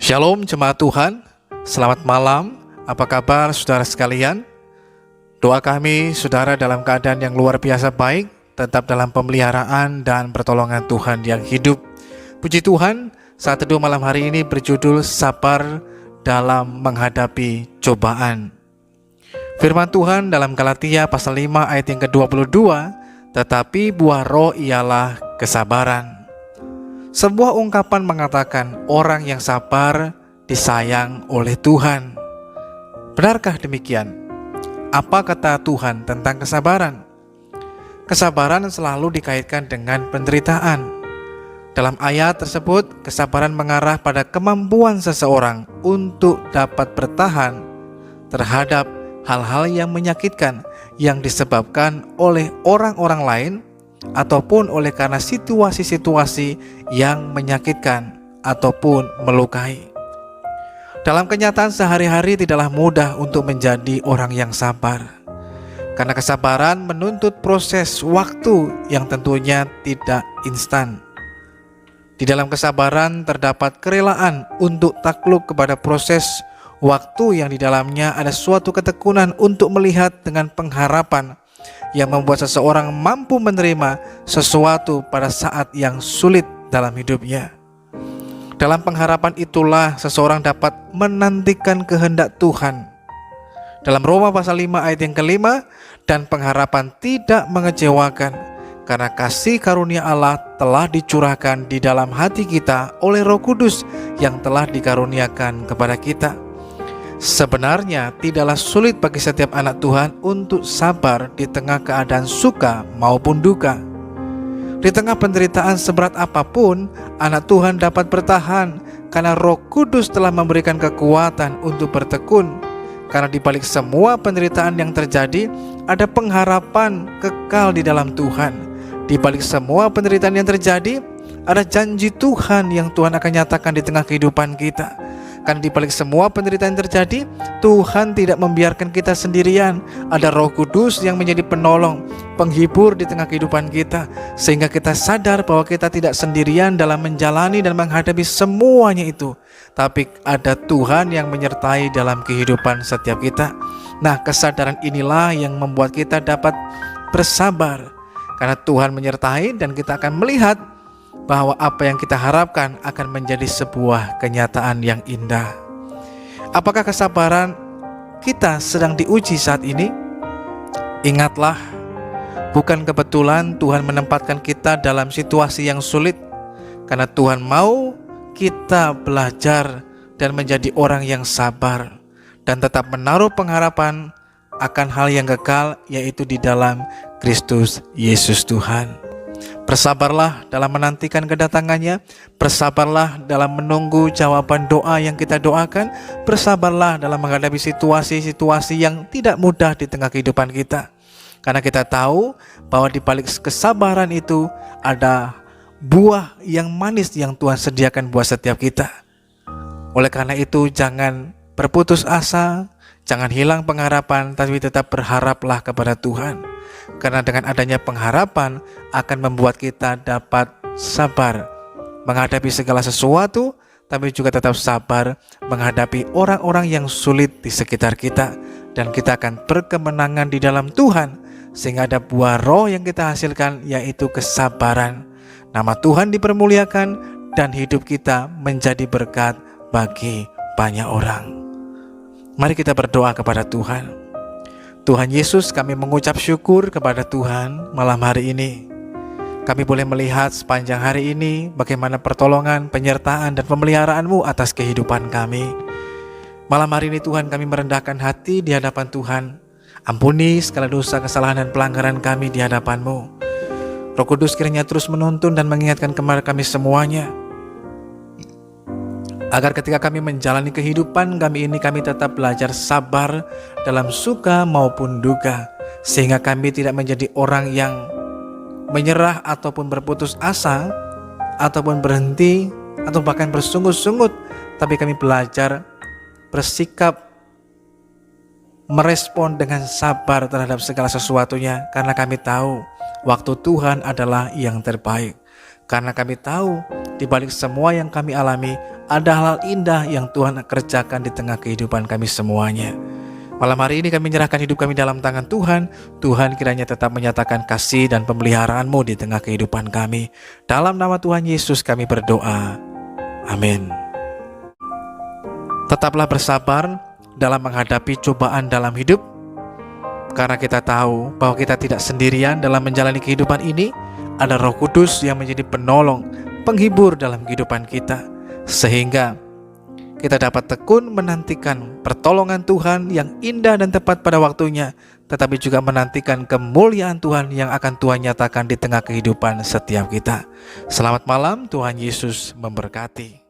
Shalom jemaat Tuhan, selamat malam, apa kabar saudara sekalian? Doa kami saudara dalam keadaan yang luar biasa baik, tetap dalam pemeliharaan dan pertolongan Tuhan yang hidup. Puji Tuhan, saat teduh malam hari ini berjudul Sabar dalam menghadapi cobaan. Firman Tuhan dalam Galatia pasal 5 ayat yang ke-22, tetapi buah roh ialah kesabaran. Sebuah ungkapan mengatakan orang yang sabar disayang oleh Tuhan. Benarkah demikian? Apa kata Tuhan tentang kesabaran? Kesabaran selalu dikaitkan dengan penderitaan. Dalam ayat tersebut, kesabaran mengarah pada kemampuan seseorang untuk dapat bertahan terhadap hal-hal yang menyakitkan yang disebabkan oleh orang-orang lain ataupun oleh karena situasi-situasi yang menyakitkan ataupun melukai. Dalam kenyataan sehari-hari tidaklah mudah untuk menjadi orang yang sabar, karena kesabaran menuntut proses waktu yang tentunya tidak instan. Di dalam kesabaran terdapat kerelaan untuk takluk kepada proses waktu yang di dalamnya ada suatu ketekunan untuk melihat dengan pengharapan yang membuat seseorang mampu menerima sesuatu pada saat yang sulit dalam hidupnya. Dalam pengharapan itulah seseorang dapat menantikan kehendak Tuhan. Dalam Roma pasal 5 ayat yang ke-5, dan pengharapan tidak mengecewakan, karena kasih karunia Allah telah dicurahkan di dalam hati kita oleh Roh Kudus yang telah dikaruniakan kepada kita. Sebenarnya tidaklah sulit bagi setiap anak Tuhan untuk sabar di tengah keadaan suka maupun duka. Di tengah penderitaan seberat apapun, anak Tuhan dapat bertahan karena Roh Kudus telah memberikan kekuatan untuk bertekun. Karena di balik semua penderitaan yang terjadi, ada pengharapan kekal di dalam Tuhan. Di balik semua penderitaan yang terjadi, ada janji Tuhan yang Tuhan akan nyatakan di tengah kehidupan kita. Karena di balik semua penderitaan yang terjadi, Tuhan tidak membiarkan kita sendirian. Ada Roh Kudus yang menjadi penolong, penghibur di tengah kehidupan kita, sehingga kita sadar bahwa kita tidak sendirian dalam menjalani dan menghadapi semuanya itu, tapi ada Tuhan yang menyertai dalam kehidupan setiap kita. Nah, kesadaran inilah yang membuat kita dapat bersabar, karena Tuhan menyertai dan kita akan melihat bahwa apa yang kita harapkan akan menjadi sebuah kenyataan yang indah. Apakah kesabaran kita sedang diuji saat ini? Ingatlah, bukan kebetulan Tuhan menempatkan kita dalam situasi yang sulit, karena Tuhan mau kita belajar dan menjadi orang yang sabar dan tetap menaruh pengharapan akan hal yang kekal, yaitu di dalam Kristus Yesus Tuhan. Bersabarlah dalam menantikan kedatangannya, bersabarlah dalam menunggu jawaban doa yang kita doakan, bersabarlah dalam menghadapi situasi-situasi yang tidak mudah di tengah kehidupan kita. Karena kita tahu bahwa di balik kesabaran itu ada buah yang manis yang Tuhan sediakan buat setiap kita. Oleh karena itu jangan berputus asa, jangan hilang pengharapan, tapi tetap berharaplah kepada Tuhan. Karena dengan adanya pengharapan akan membuat kita dapat sabar menghadapi segala sesuatu, tapi juga tetap sabar menghadapi orang-orang yang sulit di sekitar kita. Dan kita akan berkemenangan di dalam Tuhan, sehingga ada buah roh yang kita hasilkan, yaitu kesabaran. Nama Tuhan dipermuliakan dan hidup kita menjadi berkat bagi banyak orang. Mari kita berdoa kepada Tuhan. Tuhan Yesus, kami mengucap syukur kepada Tuhan malam hari ini. Kami boleh melihat sepanjang hari ini bagaimana pertolongan, penyertaan, dan pemeliharaan-Mu atas kehidupan kami. Malam hari ini Tuhan, kami merendahkan hati di hadapan Tuhan. Ampuni segala dosa, kesalahan, dan pelanggaran kami di hadapan-Mu. Roh Kudus kiranya terus menuntun dan mengingatkan kepada kami semuanya, agar ketika kami menjalani kehidupan kami ini, kami tetap belajar sabar dalam suka maupun duka, sehingga kami tidak menjadi orang yang menyerah ataupun berputus asa, ataupun berhenti, atau bahkan bersungut-sungut, tapi kami belajar bersikap merespon dengan sabar terhadap segala sesuatunya, karena kami tahu waktu Tuhan adalah yang terbaik. Karena kami tahu di balik semua yang kami alami ada hal indah yang Tuhan kerjakan di tengah kehidupan kami semuanya. Malam hari ini kami menyerahkan hidup kami dalam tangan Tuhan. Tuhan kiranya tetap menyatakan kasih dan pemeliharaan-Mu di tengah kehidupan kami. Dalam nama Tuhan Yesus kami berdoa. Amin. Tetaplah bersabar dalam menghadapi cobaan dalam hidup, karena kita tahu bahwa kita tidak sendirian dalam menjalani kehidupan ini. Ada Roh Kudus yang menjadi penolong, penghibur dalam kehidupan kita, sehingga kita dapat tekun menantikan pertolongan Tuhan yang indah dan tepat pada waktunya, tetapi juga menantikan kemuliaan Tuhan yang akan Tuhan nyatakan di tengah kehidupan setiap kita. Selamat malam, Tuhan Yesus memberkati.